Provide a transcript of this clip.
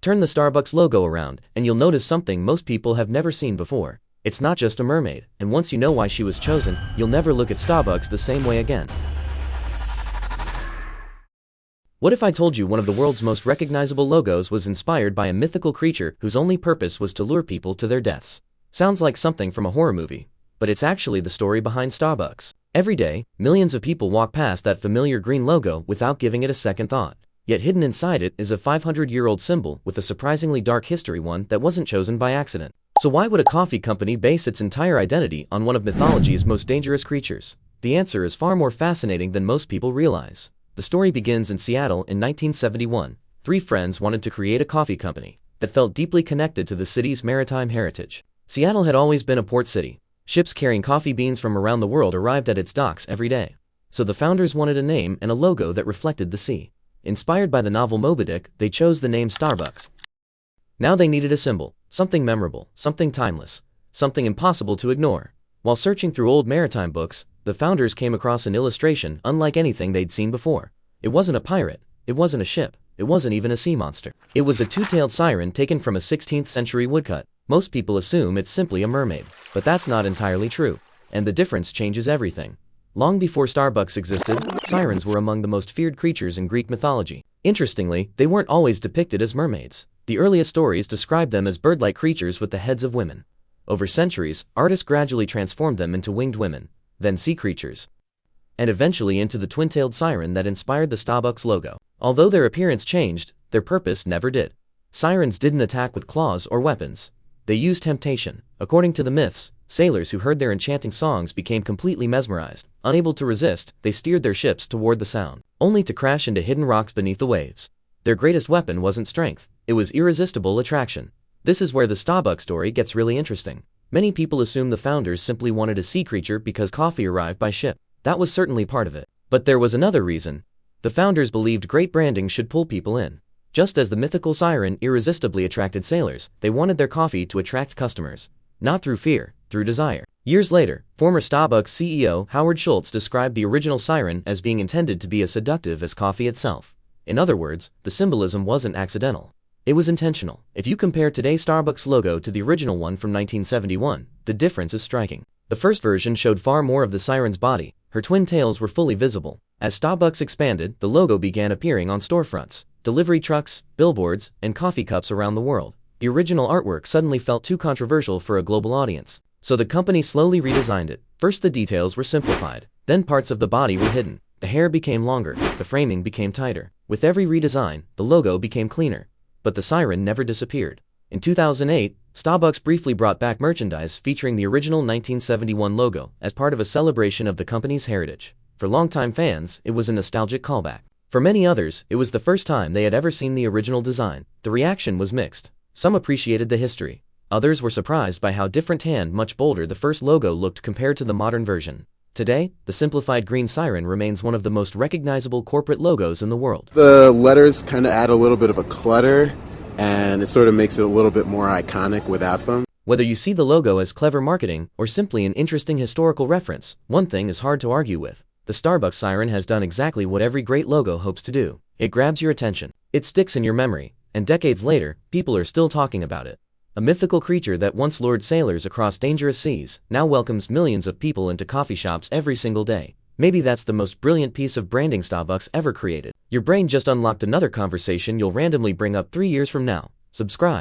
Turn the Starbucks logo around, and you'll notice something most people have never seen before. It's not just a mermaid, and once you know why she was chosen, you'll never look at Starbucks the same way again. What if I told you one of the world's most recognizable logos was inspired by a mythical creature whose only purpose was to lure people to their deaths? Sounds like something from a horror movie, but it's actually the story behind Starbucks. Every day, millions of people walk past that familiar green logo without giving it a second thought. Yet hidden inside it is a 500-year-old symbol with a surprisingly dark history, one that wasn't chosen by accident. So why would a coffee company base its entire identity on one of mythology's most dangerous creatures? The answer is far more fascinating than most people realize. The story begins in Seattle in 1971. Three friends wanted to create a coffee company that felt deeply connected to the city's maritime heritage. Seattle had always been a port city. Ships carrying coffee beans from around the world arrived at its docks every day. So the founders wanted a name and a logo that reflected the sea. Inspired by the novel Moby Dick, they chose the name Starbucks. Now they needed a symbol, something memorable, something timeless, something impossible to ignore. While searching through old maritime books, the founders came across an illustration unlike anything they'd seen before. It wasn't a pirate, it wasn't a ship, it wasn't even a sea monster. It was a two-tailed siren taken from a 16th century woodcut. Most people assume it's simply a mermaid, but that's not entirely true. And the difference changes everything. Long before Starbucks existed, sirens were among the most feared creatures in Greek mythology. Interestingly, they weren't always depicted as mermaids. The earliest stories described them as bird-like creatures with the heads of women. Over centuries, artists gradually transformed them into winged women, then sea creatures, and eventually into the twin-tailed siren that inspired the Starbucks logo. Although their appearance changed, their purpose never did. Sirens didn't attack with claws or weapons. They used temptation. According to the myths, sailors who heard their enchanting songs became completely mesmerized. Unable to resist, they steered their ships toward the sound, only to crash into hidden rocks beneath the waves. Their greatest weapon wasn't strength, it was irresistible attraction. This is where the Starbucks story gets really interesting. Many people assume the founders simply wanted a sea creature because coffee arrived by ship. That was certainly part of it. But there was another reason. The founders believed great branding should pull people in. Just as the mythical siren irresistibly attracted sailors, they wanted their coffee to attract customers. Not through fear, through desire. Years later, former Starbucks CEO Howard Schultz described the original siren as being intended to be as seductive as coffee itself. In other words, the symbolism wasn't accidental. It was intentional. If you compare today's Starbucks logo to the original one from 1971, the difference is striking. The first version showed far more of the siren's body. Her twin tails were fully visible. As Starbucks expanded, the logo began appearing on storefronts, delivery trucks, billboards, and coffee cups around the world. The original artwork suddenly felt too controversial for a global audience, so the company slowly redesigned it. First the details were simplified, then parts of the body were hidden. The hair became longer, the framing became tighter. With every redesign, the logo became cleaner. But the siren never disappeared. In 2008, Starbucks briefly brought back merchandise featuring the original 1971 logo as part of a celebration of the company's heritage. For longtime fans, it was a nostalgic callback. For many others, it was the first time they had ever seen the original design. The reaction was mixed. Some appreciated the history. Others were surprised by how different and much bolder the first logo looked compared to the modern version. Today, the simplified green siren remains one of the most recognizable corporate logos in the world. The letters kind of add a little bit of a clutter, and it sort of makes it a little bit more iconic without them. Whether you see the logo as clever marketing or simply an interesting historical reference, one thing is hard to argue with. The Starbucks siren has done exactly what every great logo hopes to do. It grabs your attention. It sticks in your memory, and decades later, people are still talking about it. A mythical creature that once lured sailors across dangerous seas now welcomes millions of people into coffee shops every single day. Maybe that's the most brilliant piece of branding Starbucks ever created. Your brain just unlocked another conversation you'll randomly bring up 3 years from now. Subscribe.